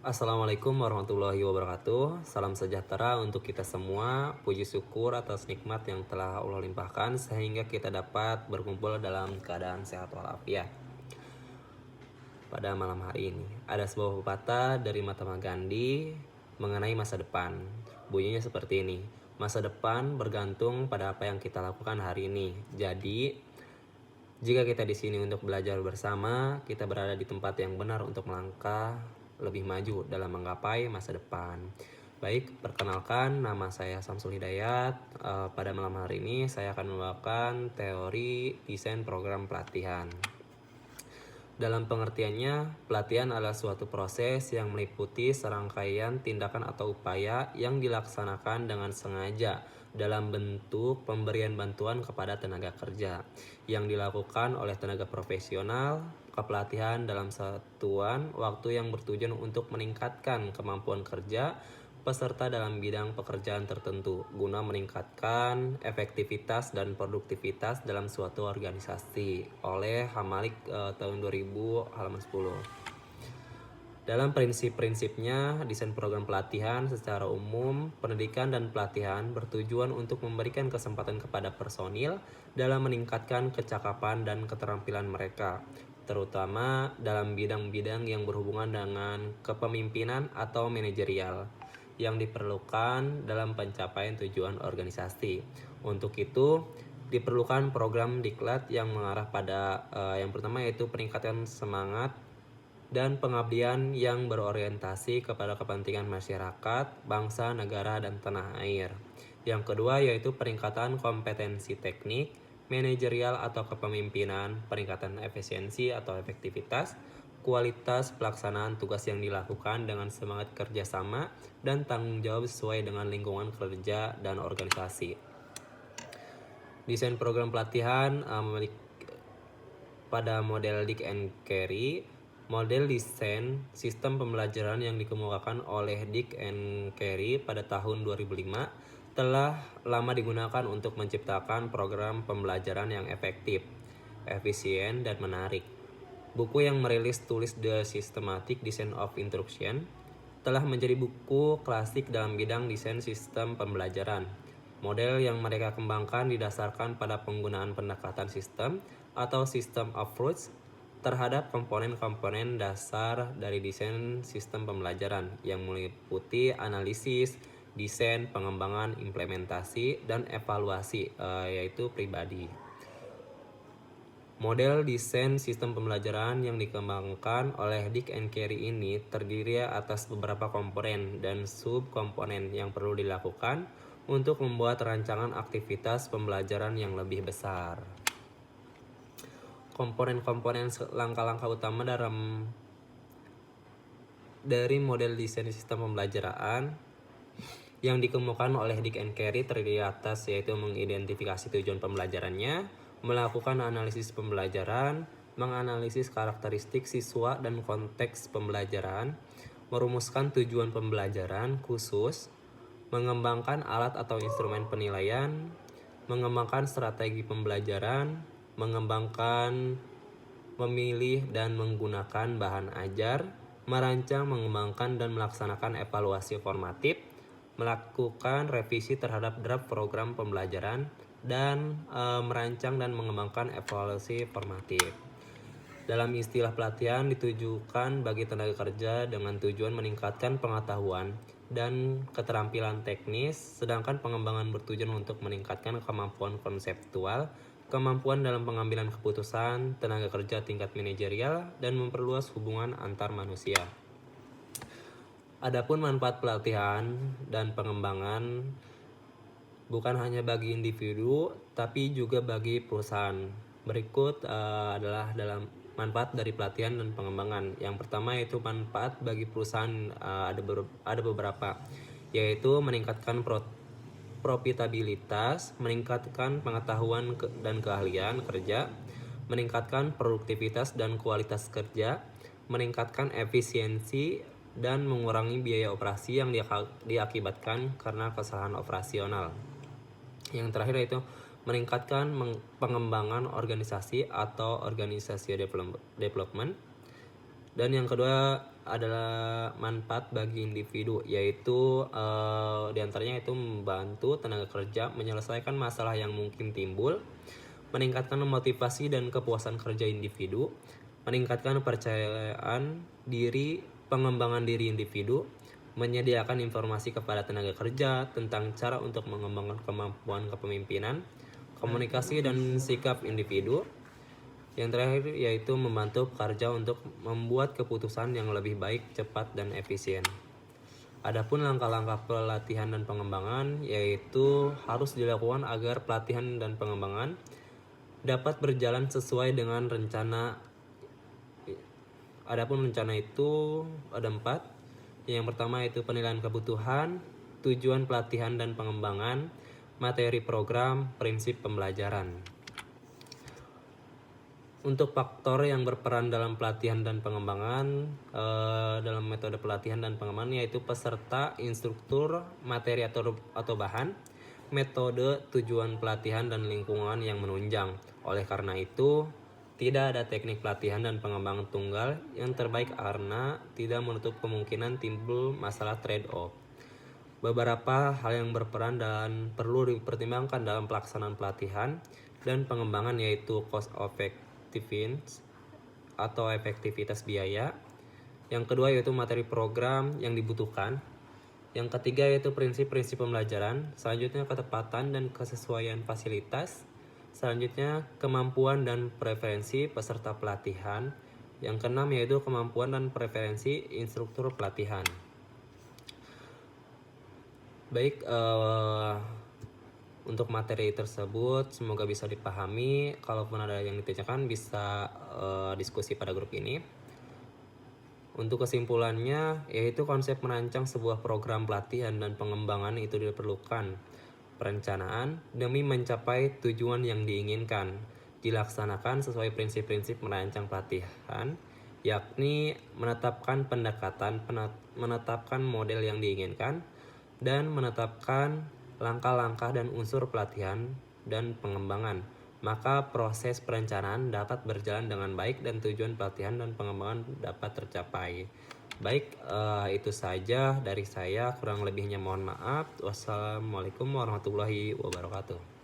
Assalamualaikum warahmatullahi wabarakatuh. Salam sejahtera untuk kita semua. Puji syukur atas nikmat yang telah Allah limpahkan sehingga kita dapat berkumpul dalam keadaan sehat walafiat. Pada malam hari ini ada sebuah pepatah dari Mahatma Gandhi mengenai masa depan. Bunyinya seperti ini: masa depan bergantung pada apa yang kita lakukan hari ini. Jadi, jika kita di sini untuk belajar bersama, kita berada di tempat yang benar untuk melangkah lebih maju dalam menggapai masa depan. Baik, perkenalkan, nama saya Samsul Hidayat. Pada malam hari ini saya akan membawakan teori desain program pelatihan. Dalam pengertiannya, pelatihan adalah suatu proses yang meliputi serangkaian tindakan atau upaya yang dilaksanakan dengan sengaja dalam bentuk pemberian bantuan kepada tenaga kerja yang dilakukan oleh tenaga profesional. Kepelatihan dalam satuan waktu yang bertujuan untuk meningkatkan kemampuan kerja peserta dalam bidang pekerjaan tertentu guna meningkatkan efektivitas dan produktivitas dalam suatu organisasi oleh Hamalik tahun 2000 halaman 10. Dalam prinsip-prinsipnya, desain program pelatihan secara umum, pendidikan dan pelatihan bertujuan untuk memberikan kesempatan kepada personil dalam meningkatkan kecakapan dan keterampilan mereka, terutama dalam bidang-bidang yang berhubungan dengan kepemimpinan atau manajerial yang diperlukan dalam pencapaian tujuan organisasi. Untuk itu, diperlukan program diklat yang mengarah pada yang pertama yaitu peningkatan semangat dan pengabdian yang berorientasi kepada kepentingan masyarakat, bangsa, negara, dan tanah air. Yang kedua yaitu peningkatan kompetensi teknik, manajerial atau kepemimpinan, peningkatan efisiensi atau efektivitas, kualitas pelaksanaan tugas yang dilakukan dengan semangat kerjasama dan tanggung jawab sesuai dengan lingkungan kerja dan organisasi. Desain program pelatihan pada model Dick and Carey. Model desain sistem pembelajaran yang dikemukakan oleh Dick and Carey pada tahun 2005 telah lama digunakan untuk menciptakan program pembelajaran yang efektif, efisien, dan menarik. Buku yang merilis tulis The Systematic Design of Instruction telah menjadi buku klasik dalam bidang desain sistem pembelajaran. Model yang mereka kembangkan didasarkan pada penggunaan pendekatan sistem atau system approach terhadap komponen-komponen dasar dari desain sistem pembelajaran yang meliputi analisis, desain, pengembangan, implementasi, dan evaluasi, yaitu pribadi. Model desain sistem pembelajaran yang dikembangkan oleh Dick and Carey ini terdiri atas beberapa komponen dan subkomponen yang perlu dilakukan untuk membuat rancangan aktivitas pembelajaran yang lebih besar. Komponen-komponen langkah-langkah utama dari model desain sistem pembelajaran yang dikemukakan oleh Dick and Carey terdiri atas yaitu mengidentifikasi tujuan pembelajarannya, melakukan analisis pembelajaran, menganalisis karakteristik siswa dan konteks pembelajaran, merumuskan tujuan pembelajaran khusus, mengembangkan alat atau instrumen penilaian, mengembangkan strategi pembelajaran, mengembangkan, memilih dan menggunakan bahan ajar, merancang, mengembangkan dan melaksanakan evaluasi formatif, melakukan revisi terhadap draft program pembelajaran, dan merancang dan mengembangkan evaluasi formatif. Dalam istilah pelatihan ditujukan bagi tenaga kerja dengan tujuan meningkatkan pengetahuan dan keterampilan teknis, sedangkan pengembangan bertujuan untuk meningkatkan kemampuan konseptual, kemampuan dalam pengambilan keputusan, tenaga kerja tingkat manajerial, dan memperluas hubungan antar manusia. Adapun manfaat pelatihan dan pengembangan bukan hanya bagi individu, tapi juga bagi perusahaan. Berikut adalah dalam manfaat dari pelatihan dan pengembangan. Yang pertama yaitu manfaat bagi perusahaan, ada beberapa, yaitu meningkatkan profitabilitas, meningkatkan pengetahuan dan keahlian kerja, meningkatkan produktivitas dan kualitas kerja, meningkatkan efisiensi, dan mengurangi biaya operasi yang diakibatkan karena kesalahan operasional. Yang terakhir yaitu meningkatkan pengembangan organisasi atau organisasi development. Dan yang kedua adalah manfaat bagi individu, yaitu diantaranya itu membantu tenaga kerja menyelesaikan masalah yang mungkin timbul, meningkatkan motivasi dan kepuasan kerja individu, meningkatkan kepercayaan diri, pengembangan diri individu, menyediakan informasi kepada tenaga kerja tentang cara untuk mengembangkan kemampuan kepemimpinan, komunikasi dan sikap individu. Yang terakhir yaitu membantu pekerja untuk membuat keputusan yang lebih baik, cepat, dan efisien. Adapun langkah-langkah pelatihan dan pengembangan yaitu harus dilakukan agar pelatihan dan pengembangan dapat berjalan sesuai dengan rencana. Adapun rencana itu ada 4. Yang pertama itu penilaian kebutuhan, tujuan pelatihan dan pengembangan, materi program, prinsip pembelajaran. Untuk faktor yang berperan dalam pelatihan dan pengembangan, dalam metode pelatihan dan pengembangan yaitu peserta, instruktur, materi atau bahan, metode, tujuan pelatihan, dan lingkungan yang menunjang. Oleh karena itu, tidak ada teknik pelatihan dan pengembangan tunggal yang terbaik karena tidak menutup kemungkinan timbul masalah trade-off. Beberapa hal yang berperan dan perlu dipertimbangkan dalam pelaksanaan pelatihan dan pengembangan yaitu cost effectiveness atau efektivitas biaya. Yang kedua yaitu materi program yang dibutuhkan. Yang ketiga yaitu prinsip-prinsip pembelajaran. Selanjutnya ketepatan dan kesesuaian fasilitas. Selanjutnya kemampuan dan preferensi peserta pelatihan. Yang keenam yaitu kemampuan dan preferensi instruktur pelatihan. Baik, untuk materi tersebut semoga bisa dipahami. Kalaupun ada yang ditanyakan bisa diskusi pada grup ini. Untuk kesimpulannya yaitu konsep merancang sebuah program pelatihan dan pengembangan itu diperlukan perencanaan demi mencapai tujuan yang diinginkan, dilaksanakan sesuai prinsip-prinsip merancang pelatihan, yakni menetapkan pendekatan, menetapkan model yang diinginkan, dan menetapkan langkah-langkah dan unsur pelatihan dan pengembangan. Maka proses perencanaan dapat berjalan dengan baik dan tujuan pelatihan dan pengembangan dapat tercapai. Baik, itu saja dari saya. Kurang lebihnya mohon maaf. Wassalamualaikum warahmatullahi wabarakatuh.